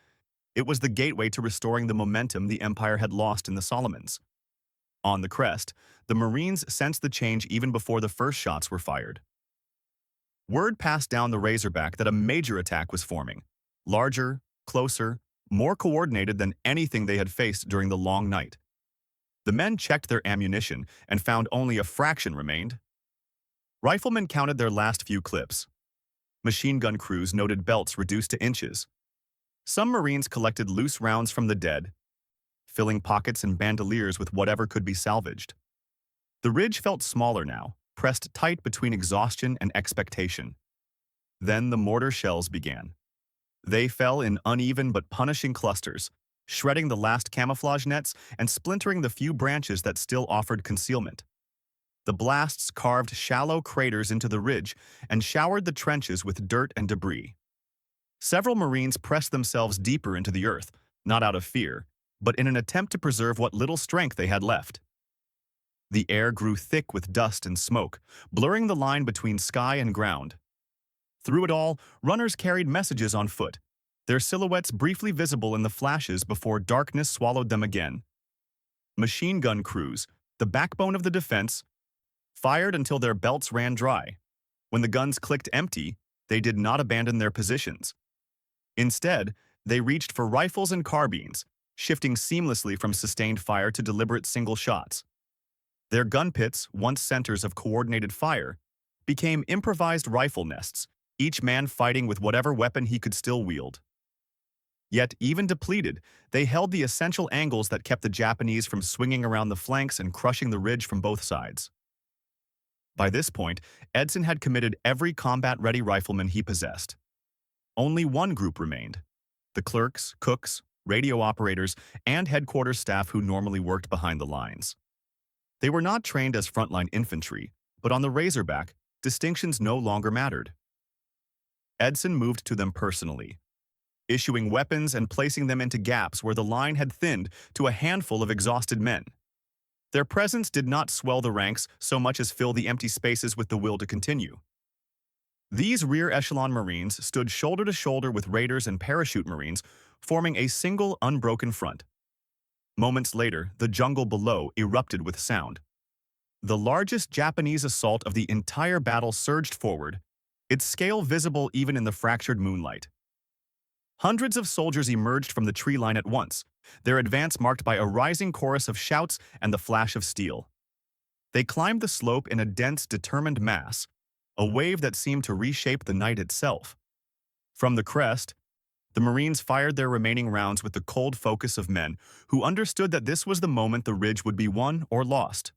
It was the gateway to restoring the momentum the Empire had lost in the Solomons. On the crest, the Marines sensed the change even before the first shots were fired. Word passed down the Razorback that a major attack was forming, larger, closer, more coordinated than anything they had faced during the long night. The men checked their ammunition and found only a fraction remained. Riflemen counted their last few clips. Machine gun crews noted belts reduced to inches. Some Marines collected loose rounds from the dead, filling pockets and bandoliers with whatever could be salvaged. The ridge felt smaller now, pressed tight between exhaustion and expectation. Then the mortar shells began. They fell in uneven but punishing clusters, shredding the last camouflage nets and splintering the few branches that still offered concealment. The blasts carved shallow craters into the ridge and showered the trenches with dirt and debris. Several Marines pressed themselves deeper into the earth, not out of fear, but in an attempt to preserve what little strength they had left. The air grew thick with dust and smoke, blurring the line between sky and ground. Through it all, runners carried messages on foot, their silhouettes briefly visible in the flashes before darkness swallowed them again. Machine gun crews, the backbone of the defense, fired until their belts ran dry. When the guns clicked empty, they did not abandon their positions. Instead, they reached for rifles and carbines, shifting seamlessly from sustained fire to deliberate single shots. Their gun pits, once centers of coordinated fire, became improvised rifle nests, each man fighting with whatever weapon he could still wield. Yet, even depleted, they held the essential angles that kept the Japanese from swinging around the flanks and crushing the ridge from both sides. By this point, Edson had committed every combat-ready rifleman he possessed. Only one group remained: the clerks, cooks, radio operators, and headquarters staff who normally worked behind the lines. They were not trained as frontline infantry, But on the Razorback, distinctions no longer mattered. Edson moved to them personally, issuing weapons and placing them into gaps where the line had thinned to a handful of exhausted men. Their presence did not swell the ranks so much as fill the empty spaces with the will to continue. These rear echelon Marines stood shoulder to shoulder with Raiders and Parachute Marines, forming a single unbroken front. Moments later, the jungle below erupted with sound. The largest Japanese assault of the entire battle surged forward, its scale visible even in the fractured moonlight. Hundreds of soldiers emerged from the tree line at once, their advance marked by a rising chorus of shouts and the flash of steel. They climbed the slope in a dense, determined mass, a wave that seemed to reshape the night itself. From the crest, the Marines fired their remaining rounds with the cold focus of men who understood that this was the moment the ridge would be won or lost.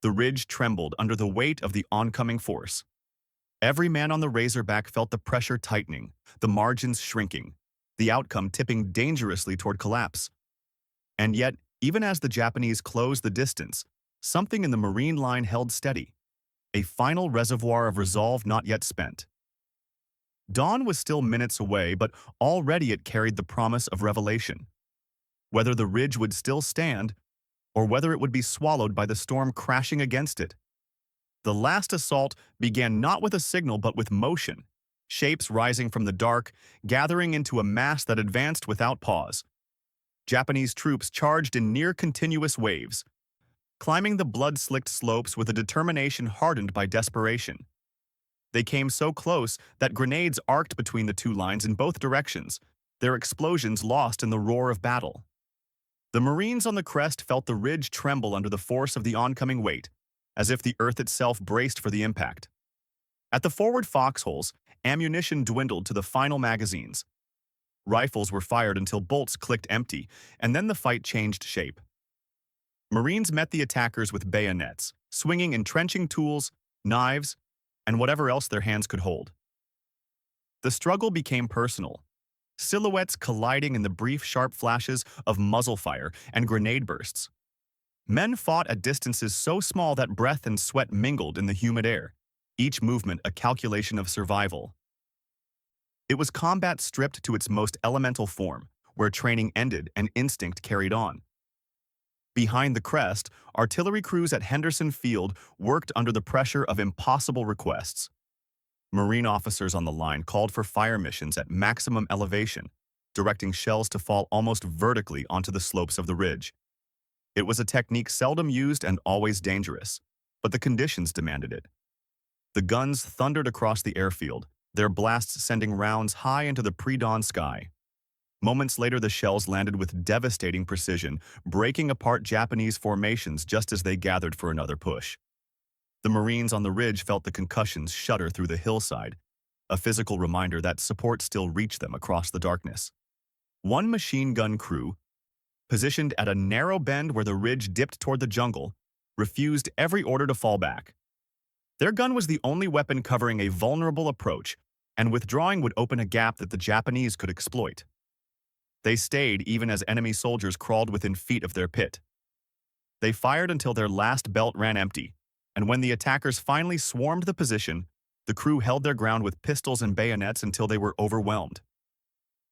The ridge trembled under the weight of the oncoming force. Every man on the Razorback felt the pressure tightening, the margins shrinking, the outcome tipping dangerously toward collapse. And yet, even as the Japanese closed the distance, something in the Marine line held steady, a final reservoir of resolve not yet spent. Dawn was still minutes away, but already it carried the promise of revelation. Whether the ridge would still stand, or whether it would be swallowed by the storm crashing against it. The last assault began not with a signal but with motion, shapes rising from the dark, gathering into a mass that advanced without pause. Japanese troops charged in near-continuous waves, climbing the blood-slicked slopes with a determination hardened by desperation. They came so close that grenades arced between the two lines in both directions, their explosions lost in the roar of battle. The Marines on the crest felt the ridge tremble under the force of the oncoming weight, as if the earth itself braced for the impact. At the forward foxholes, ammunition dwindled to the final magazines. Rifles were fired until bolts clicked empty, and then the fight changed shape. Marines met the attackers with bayonets, swinging entrenching tools, knives, and whatever else their hands could hold. The struggle became personal, silhouettes colliding in the brief, sharp flashes of muzzle fire and grenade bursts. Men fought at distances so small that breath and sweat mingled in the humid air, each movement a calculation of survival. It was combat stripped to its most elemental form, where training ended and instinct carried on. Behind the crest, artillery crews at Henderson Field worked under the pressure of impossible requests. Marine officers on the line called for fire missions at maximum elevation, directing shells to fall almost vertically onto the slopes of the ridge. It was a technique seldom used and always dangerous, but the conditions demanded it. The guns thundered across the airfield, their blasts sending rounds high into the pre-dawn sky. Moments later, the shells landed with devastating precision, breaking apart Japanese formations just as they gathered for another push. The Marines on the ridge felt the concussions shudder through the hillside, a physical reminder that support still reached them across the darkness. One machine gun crew, positioned at a narrow bend where the ridge dipped toward the jungle, refused every order to fall back. Their gun was the only weapon covering a vulnerable approach, and withdrawing would open a gap that the Japanese could exploit. They stayed even as enemy soldiers crawled within feet of their pit. They fired until their last belt ran empty, and when the attackers finally swarmed the position, the crew held their ground with pistols and bayonets until they were overwhelmed.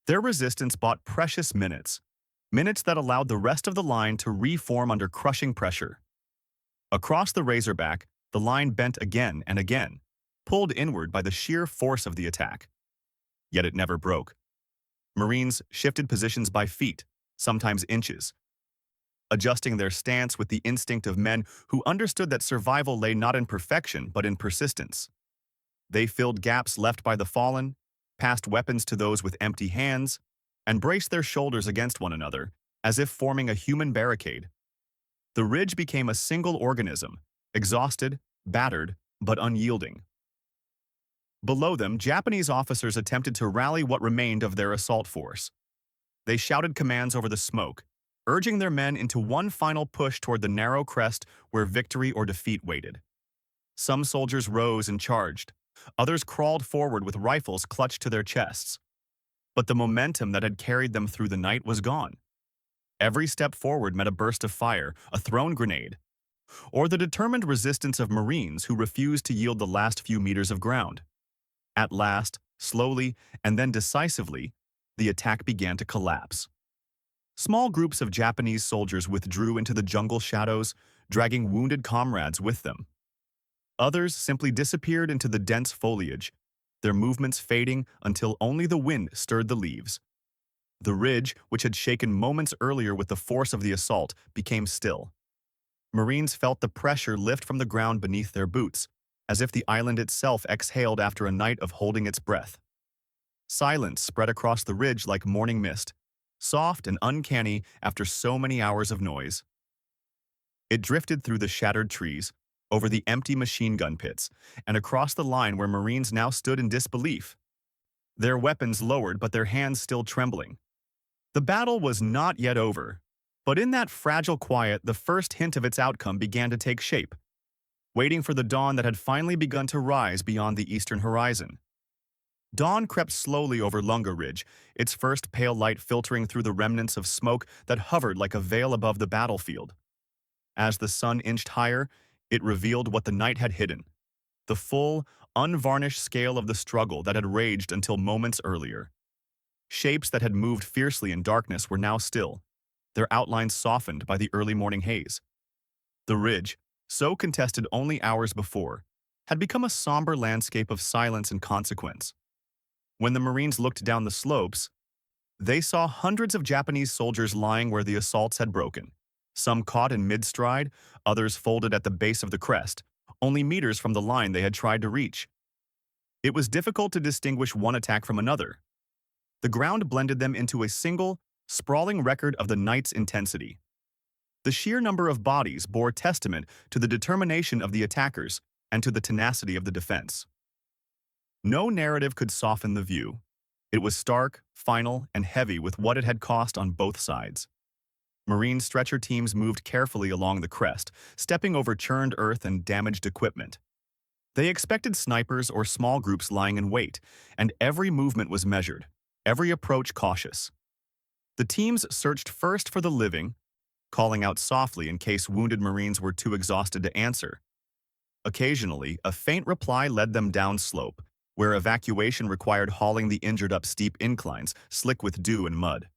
Their resistance bought precious minutes, minutes that allowed the rest of the line to reform under crushing pressure. Across the Razorback, the line bent again and again, pulled inward by the sheer force of the attack. Yet it never broke. Marines shifted positions by feet, sometimes inches, adjusting their stance with the instinct of men who understood that survival lay not in perfection but in persistence. They filled gaps left by the fallen, passed weapons to those with empty hands, and braced their shoulders against one another, as if forming a human barricade. The ridge became a single organism, exhausted, battered, but unyielding. Below them, Japanese officers attempted to rally what remained of their assault force. They shouted commands over the smoke, urging their men into one final push toward the narrow crest where victory or defeat waited. Some soldiers rose and charged. Others crawled forward with rifles clutched to their chests. But the momentum that had carried them through the night was gone. Every step forward met a burst of fire, a thrown grenade, or the determined resistance of Marines who refused to yield the last few meters of ground. At last, slowly, and then decisively, the attack began to collapse. Small groups of Japanese soldiers withdrew into the jungle shadows, dragging wounded comrades with them. Others simply disappeared into the dense foliage, their movements fading until only the wind stirred the leaves. The ridge, which had shaken moments earlier with the force of the assault, became still. Marines felt the pressure lift from the ground beneath their boots, as if the island itself exhaled after a night of holding its breath. Silence spread across the ridge like morning mist, soft and uncanny after so many hours of noise. It drifted through the shattered trees, over the empty machine gun pits, and across the line where Marines now stood in disbelief, their weapons lowered but their hands still trembling. The battle was not yet over, but in that fragile quiet, the first hint of its outcome began to take shape, waiting for the dawn that had finally begun to rise beyond the eastern horizon. Dawn crept slowly over Lunga Ridge, its first pale light filtering through the remnants of smoke that hovered like a veil above the battlefield. As the sun inched higher, it revealed what the night had hidden, the full, unvarnished scale of the struggle that had raged until moments earlier. Shapes that had moved fiercely in darkness were now still, their outlines softened by the early morning haze. The ridge, so contested only hours before, had become a somber landscape of silence and consequence. When the Marines looked down the slopes, they saw hundreds of Japanese soldiers lying where the assaults had broken, some caught in mid-stride, others folded at the base of the crest, only meters from the line they had tried to reach. It was difficult to distinguish one attack from another. The ground blended them into a single, sprawling record of the night's intensity. The sheer number of bodies bore testament to the determination of the attackers and to the tenacity of the defense. No narrative could soften the view. It was stark, final, and heavy with what it had cost on both sides. Marine stretcher teams moved carefully along the crest, stepping over churned earth and damaged equipment. They expected snipers or small groups lying in wait, and every movement was measured, every approach cautious. The teams searched first for the living, calling out softly in case wounded Marines were too exhausted to answer. Occasionally, a faint reply led them downslope, where evacuation required hauling the injured up steep inclines, slick with dew and mud.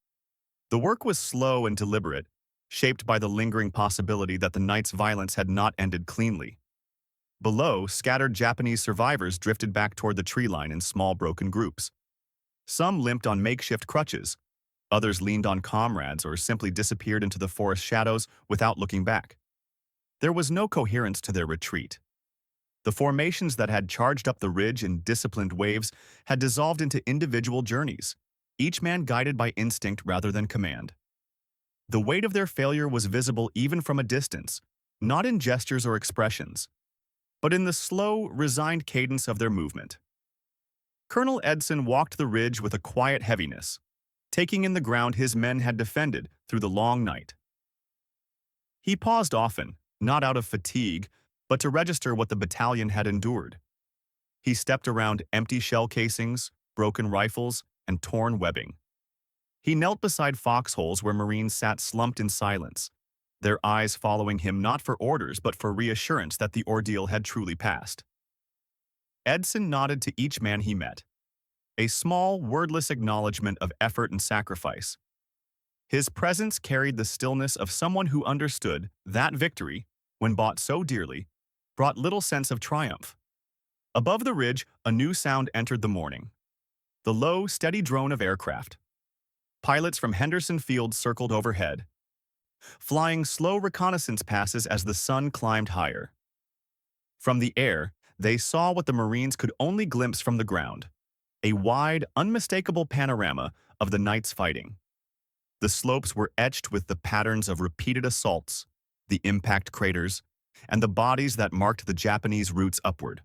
The work was slow and deliberate, shaped by the lingering possibility that the night's violence had not ended cleanly. Below, scattered Japanese survivors drifted back toward the tree line in small broken groups. Some limped on makeshift crutches, others leaned on comrades or simply disappeared into the forest shadows without looking back. There was no coherence to their retreat. The formations that had charged up the ridge in disciplined waves had dissolved into individual journeys, each man guided by instinct rather than command. The weight of their failure was visible even from a distance, not in gestures or expressions, but in the slow, resigned cadence of their movement. Colonel Edson walked the ridge with a quiet heaviness, taking in the ground his men had defended through the long night. He paused often, not out of fatigue, but to register what the battalion had endured. He stepped around empty shell casings, broken rifles, and torn webbing. He knelt beside foxholes where Marines sat slumped in silence, their eyes following him not for orders but for reassurance that the ordeal had truly passed. Edson nodded to each man he met, a small, wordless acknowledgement of effort and sacrifice. His presence carried the stillness of someone who understood that victory, when bought so dearly, brought little sense of triumph. Above the ridge, a new sound entered the morning. The low, steady drone of aircraft. Pilots from Henderson Field circled overhead, flying slow reconnaissance passes as the sun climbed higher. From the air, they saw what the Marines could only glimpse from the ground, a wide, unmistakable panorama of the night's fighting. The slopes were etched with the patterns of repeated assaults, the impact craters, and the bodies that marked the Japanese routes upward.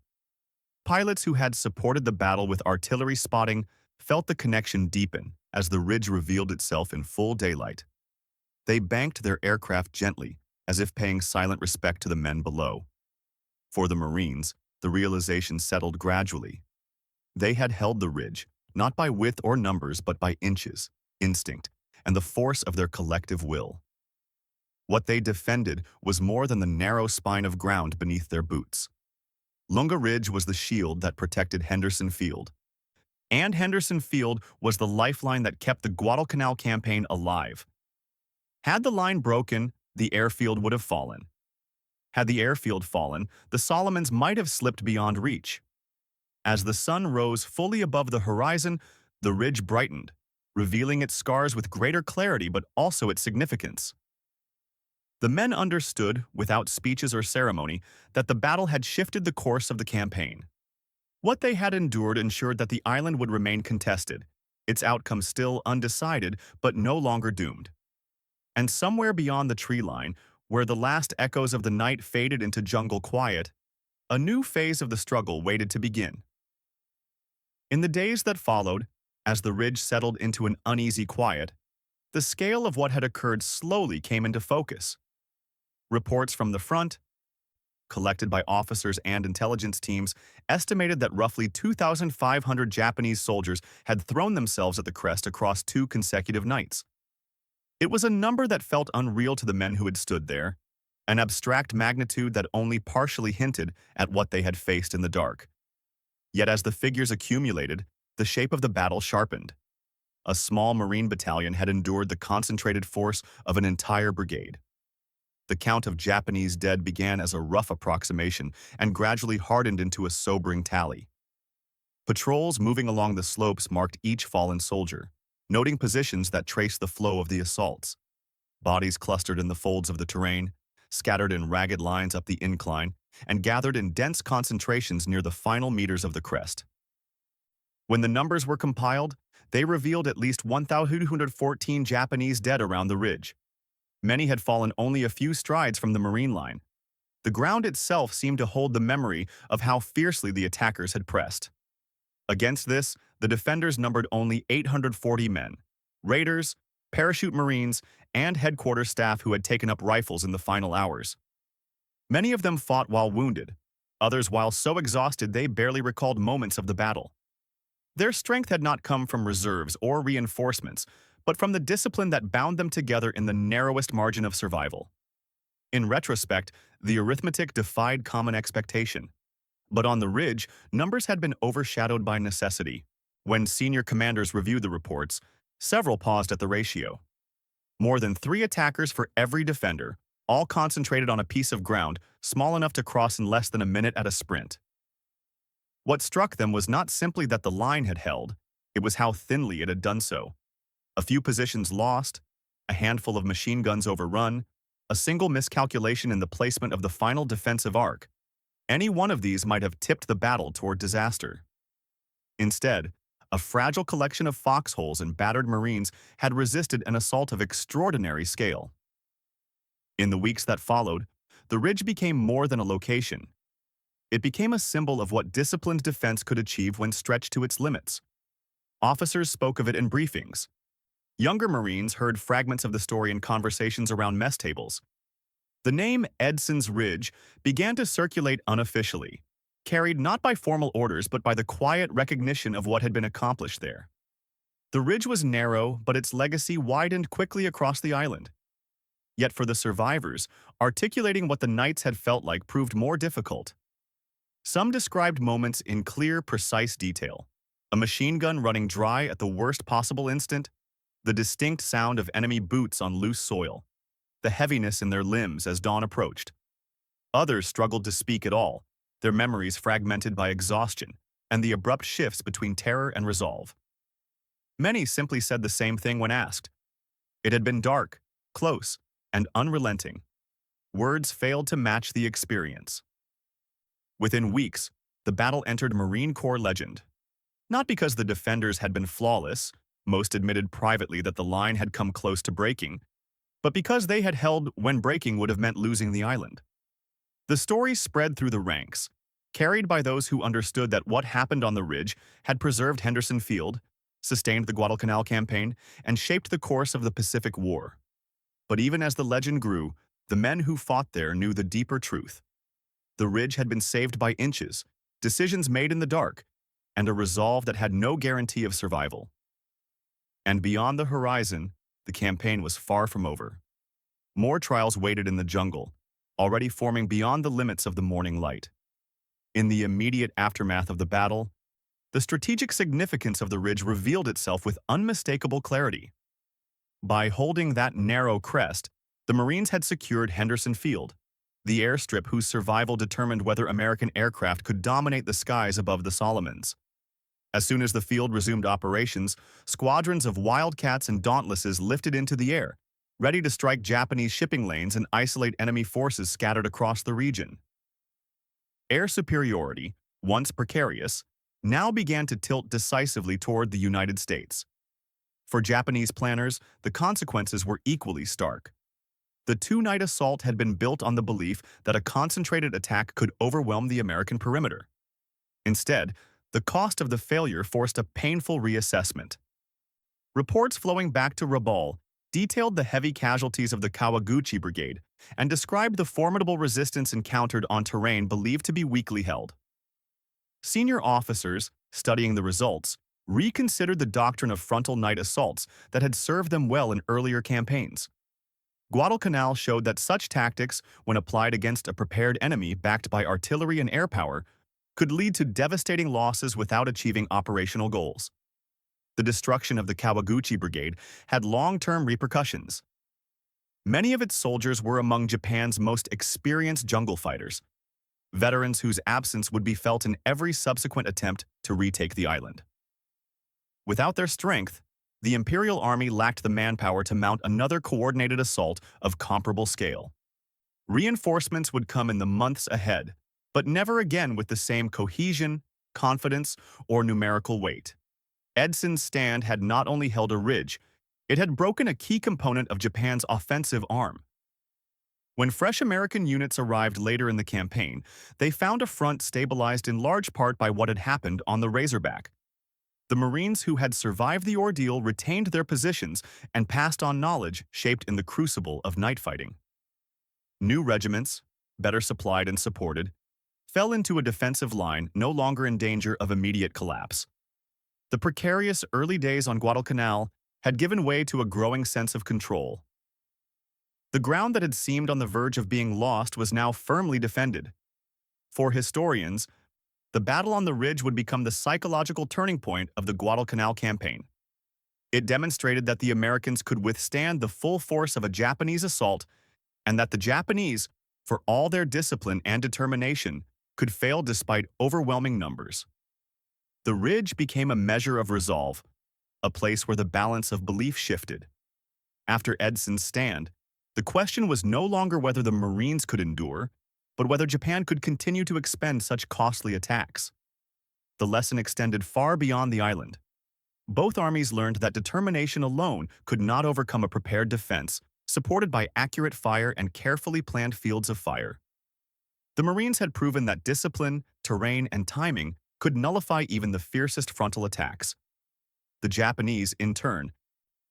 Pilots who had supported the battle with artillery spotting felt the connection deepen as the ridge revealed itself in full daylight. They banked their aircraft gently, as if paying silent respect to the men below. For the Marines, the realization settled gradually. They had held the ridge, not by width or numbers but by inches, instinct, and the force of their collective will. What they defended was more than the narrow spine of ground beneath their boots. Lunga Ridge was the shield that protected Henderson Field. And Henderson Field was the lifeline that kept the Guadalcanal campaign alive. Had the line broken, the airfield would have fallen. Had the airfield fallen, the Solomons might have slipped beyond reach. As the sun rose fully above the horizon, the ridge brightened, revealing its scars with greater clarity but also its significance. The men understood, without speeches or ceremony, that the battle had shifted the course of the campaign. What they had endured ensured that the island would remain contested, its outcome still undecided but no longer doomed. And somewhere beyond the tree line, where the last echoes of the night faded into jungle quiet, a new phase of the struggle waited to begin. In the days that followed, as the ridge settled into an uneasy quiet, the scale of what had occurred slowly came into focus. Reports from the front, collected by officers and intelligence teams, estimated that roughly 2,500 Japanese soldiers had thrown themselves at the crest across 2 consecutive nights. It was a number that felt unreal to the men who had stood there, an abstract magnitude that only partially hinted at what they had faced in the dark. Yet as the figures accumulated, the shape of the battle sharpened. A small Marine battalion had endured the concentrated force of an entire brigade. The count of Japanese dead began as a rough approximation and gradually hardened into a sobering tally. Patrols moving along the slopes marked each fallen soldier, noting positions that traced the flow of the assaults. Bodies clustered in the folds of the terrain, scattered in ragged lines up the incline, and gathered in dense concentrations near the final meters of the crest. When the numbers were compiled, they revealed at least 1,214 Japanese dead around the ridge. Many had fallen only a few strides from the Marine line. The ground itself seemed to hold the memory of how fiercely the attackers had pressed. Against this, the defenders numbered only 840 men, raiders, parachute Marines, and headquarters staff who had taken up rifles in the final hours. Many of them fought while wounded, others while so exhausted they barely recalled moments of the battle. Their strength had not come from reserves or reinforcements, but from the discipline that bound them together in the narrowest margin of survival. In retrospect, the arithmetic defied common expectation. But on the ridge, numbers had been overshadowed by necessity. When senior commanders reviewed the reports, several paused at the ratio. More than 3 attackers for every defender, all concentrated on a piece of ground small enough to cross in less than a minute at a sprint. What struck them was not simply that the line had held, it was how thinly it had done so. A few positions lost, a handful of machine guns overrun, a single miscalculation in the placement of the final defensive arc. Any one of these might have tipped the battle toward disaster. Instead, a fragile collection of foxholes and battered Marines had resisted an assault of extraordinary scale. In the weeks that followed, the ridge became more than a location. It became a symbol of what disciplined defense could achieve when stretched to its limits. Officers spoke of it in briefings. Younger Marines heard fragments of the story in conversations around mess tables. The name Edson's Ridge began to circulate unofficially, carried not by formal orders but by the quiet recognition of what had been accomplished there. The ridge was narrow, but its legacy widened quickly across the island. Yet for the survivors, articulating what the nights had felt like proved more difficult. Some described moments in clear, precise detail. A machine gun running dry at the worst possible instant, the distinct sound of enemy boots on loose soil, the heaviness in their limbs as dawn approached. Others struggled to speak at all, their memories fragmented by exhaustion and the abrupt shifts between terror and resolve. Many simply said the same thing when asked. It had been dark, close, and unrelenting. Words failed to match the experience. Within weeks, the battle entered Marine Corps legend. Not because the defenders had been flawless, most admitted privately that the line had come close to breaking, but because they had held when breaking would have meant losing the island. The story spread through the ranks, carried by those who understood that what happened on the ridge had preserved Henderson Field, sustained the Guadalcanal campaign, and shaped the course of the Pacific War. But even as the legend grew, the men who fought there knew the deeper truth. The ridge had been saved by inches, decisions made in the dark, and a resolve that had no guarantee of survival. And beyond the horizon, the campaign was far from over. More trials waited in the jungle, already forming beyond the limits of the morning light. In the immediate aftermath of the battle, the strategic significance of the ridge revealed itself with unmistakable clarity. By holding that narrow crest, the Marines had secured Henderson Field, the airstrip whose survival determined whether American aircraft could dominate the skies above the Solomons. As soon as the field resumed operations, squadrons of Wildcats and Dauntlesses lifted into the air, ready to strike Japanese shipping lanes and isolate enemy forces scattered across the region. Air superiority, once precarious, now began to tilt decisively toward the United States. For Japanese planners, the consequences were equally stark. The two-night assault had been built on the belief that a concentrated attack could overwhelm the American perimeter. Instead, the cost of the failure forced a painful reassessment. Reports flowing back to Rabaul detailed the heavy casualties of the Kawaguchi Brigade and described the formidable resistance encountered on terrain believed to be weakly held. Senior officers, studying the results, reconsidered the doctrine of frontal night assaults that had served them well in earlier campaigns. Guadalcanal showed that such tactics, when applied against a prepared enemy backed by artillery and air power, could lead to devastating losses without achieving operational goals. The destruction of the Kawaguchi Brigade had long-term repercussions. Many of its soldiers were among Japan's most experienced jungle fighters, veterans whose absence would be felt in every subsequent attempt to retake the island. Without their strength, the Imperial Army lacked the manpower to mount another coordinated assault of comparable scale. Reinforcements would come in the months ahead, but never again with the same cohesion, confidence, or numerical weight. Edson's stand had not only held a ridge, it had broken a key component of Japan's offensive arm. When fresh American units arrived later in the campaign, they found a front stabilized in large part by what had happened on the Razorback. The Marines who had survived the ordeal retained their positions and passed on knowledge shaped in the crucible of night fighting. New regiments, better supplied and supported, fell into a defensive line no longer in danger of immediate collapse. The precarious early days on Guadalcanal had given way to a growing sense of control. The ground that had seemed on the verge of being lost was now firmly defended. For historians, the battle on the ridge would become the psychological turning point of the Guadalcanal campaign. It demonstrated that the Americans could withstand the full force of a Japanese assault and that the Japanese, for all their discipline and determination, could fail despite overwhelming numbers. The ridge became a measure of resolve, a place where the balance of belief shifted. After Edson's stand, the question was no longer whether the Marines could endure, but whether Japan could continue to expend such costly attacks. The lesson extended far beyond the island. Both armies learned that determination alone could not overcome a prepared defense, supported by accurate fire and carefully planned fields of fire. The Marines had proven that discipline, terrain, and timing could nullify even the fiercest frontal attacks. The Japanese, in turn,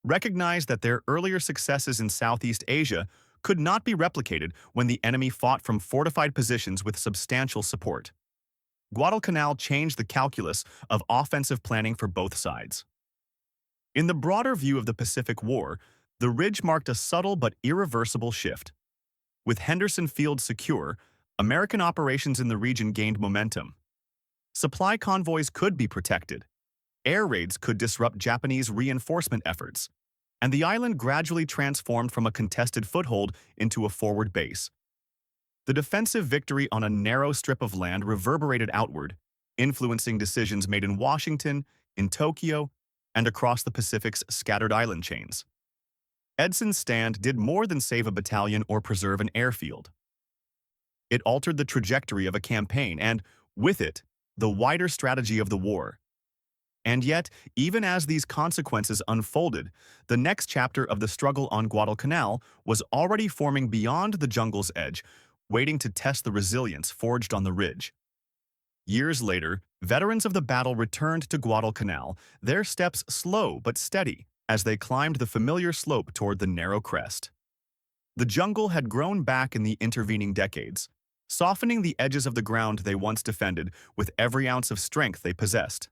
recognized that their earlier successes in Southeast Asia could not be replicated when the enemy fought from fortified positions with substantial support. Guadalcanal changed the calculus of offensive planning for both sides. In the broader view of the Pacific War, the ridge marked a subtle but irreversible shift. With Henderson Field secure, American operations in the region gained momentum. Supply convoys could be protected, air raids could disrupt Japanese reinforcement efforts, and the island gradually transformed from a contested foothold into a forward base. The defensive victory on a narrow strip of land reverberated outward, influencing decisions made in Washington, in Tokyo, and across the Pacific's scattered island chains. Edson's stand did more than save a battalion or preserve an airfield. It altered the trajectory of a campaign and, with it, the wider strategy of the war. And yet, even as these consequences unfolded, the next chapter of the struggle on Guadalcanal was already forming beyond the jungle's edge, waiting to test the resilience forged on the ridge. Years later, veterans of the battle returned to Guadalcanal, their steps slow but steady, as they climbed the familiar slope toward the narrow crest. The jungle had grown back in the intervening decades, softening the edges of the ground they once defended with every ounce of strength they possessed.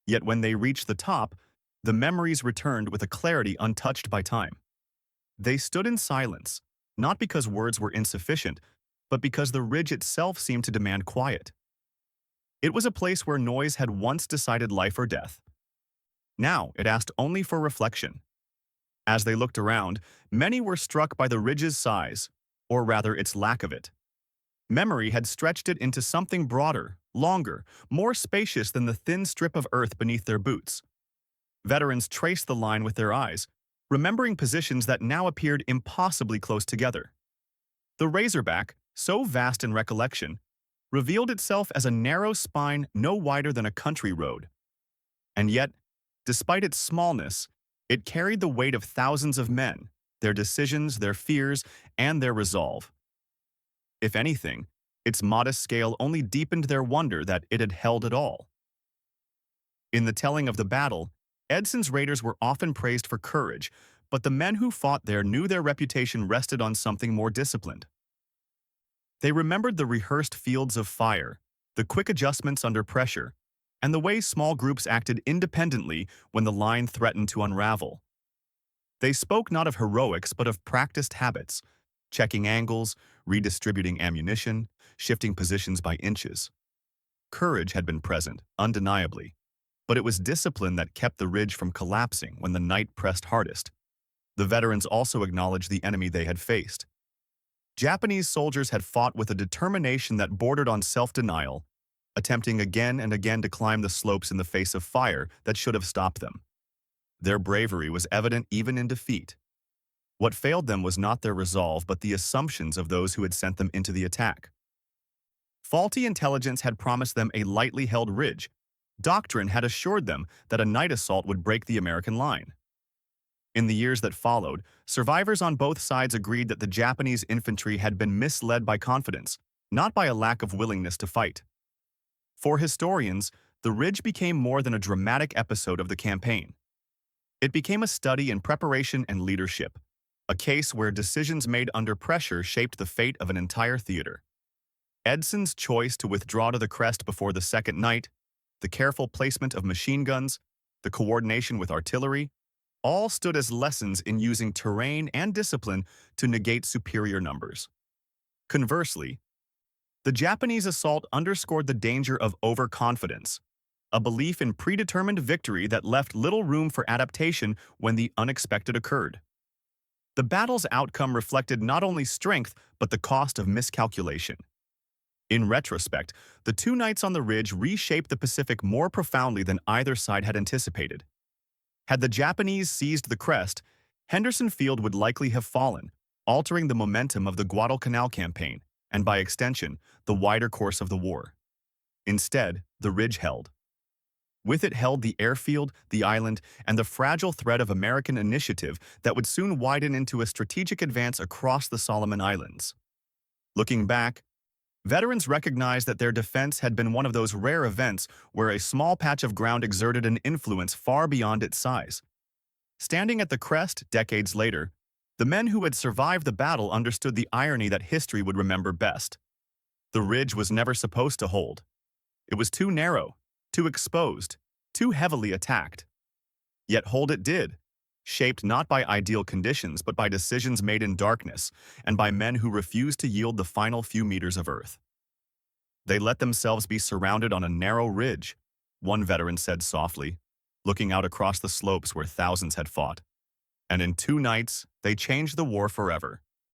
Yet when they reached the top, the memories returned with a clarity untouched by time. They stood in silence, not because words were insufficient, but because the ridge itself seemed to demand quiet. It was a place where noise had once decided life or death. Now it asked only for reflection. As they looked around, many were struck by the ridge's size, or rather its lack of it. Memory had stretched it into something broader, longer, more spacious than the thin strip of earth beneath their boots. Veterans traced the line with their eyes, remembering positions that now appeared impossibly close together. The Razorback, so vast in recollection, revealed itself as a narrow spine no wider than a country road. And yet, despite its smallness, it carried the weight of thousands of men, their decisions, their fears, and their resolve. If anything, its modest scale only deepened their wonder that it had held at all. In the telling of the battle, Edson's raiders were often praised for courage, but the men who fought there knew their reputation rested on something more disciplined. They remembered the rehearsed fields of fire, the quick adjustments under pressure, and the way small groups acted independently when the line threatened to unravel. They spoke not of heroics but of practiced habits, checking angles, redistributing ammunition, shifting positions by inches. Courage had been present, undeniably, but it was discipline that kept the ridge from collapsing when the night pressed hardest. The veterans also acknowledged the enemy they had faced. Japanese soldiers had fought with a determination that bordered on self-denial, attempting again and again to climb the slopes in the face of fire that should have stopped them. Their bravery was evident even in defeat. What failed them was not their resolve but the assumptions of those who had sent them into the attack. Faulty intelligence had promised them a lightly held ridge. Doctrine had assured them that a night assault would break the American line. In the years that followed, survivors on both sides agreed that the Japanese infantry had been misled by confidence, not by a lack of willingness to fight. For historians, the ridge became more than a dramatic episode of the campaign. It became a study in preparation and leadership, a case where decisions made under pressure shaped the fate of an entire theater. Edson's choice to withdraw to the crest before the second night, the careful placement of machine guns, the coordination with artillery, all stood as lessons in using terrain and discipline to negate superior numbers. Conversely, the Japanese assault underscored the danger of overconfidence, a belief in predetermined victory that left little room for adaptation when the unexpected occurred. The battle's outcome reflected not only strength but the cost of miscalculation. In retrospect, the 2 nights on the ridge reshaped the Pacific more profoundly than either side had anticipated. Had the Japanese seized the crest, Henderson Field would likely have fallen, altering the momentum of the Guadalcanal campaign, and by extension, the wider course of the war. Instead, the ridge held. With it held the airfield, the island, and the fragile thread of American initiative that would soon widen into a strategic advance across the Solomon Islands. Looking back, veterans recognized that their defense had been one of those rare events where a small patch of ground exerted an influence far beyond its size. Standing at the crest decades later, the men who had survived the battle understood the irony that history would remember best. The ridge was never supposed to hold. It was too narrow, too exposed, too heavily attacked. Yet hold it did, shaped not by ideal conditions but by decisions made in darkness and by men who refused to yield the final few meters of earth. They let themselves be surrounded on a narrow ridge, one veteran said softly, looking out across the slopes where thousands had fought. And in 2 nights, they changed the war forever.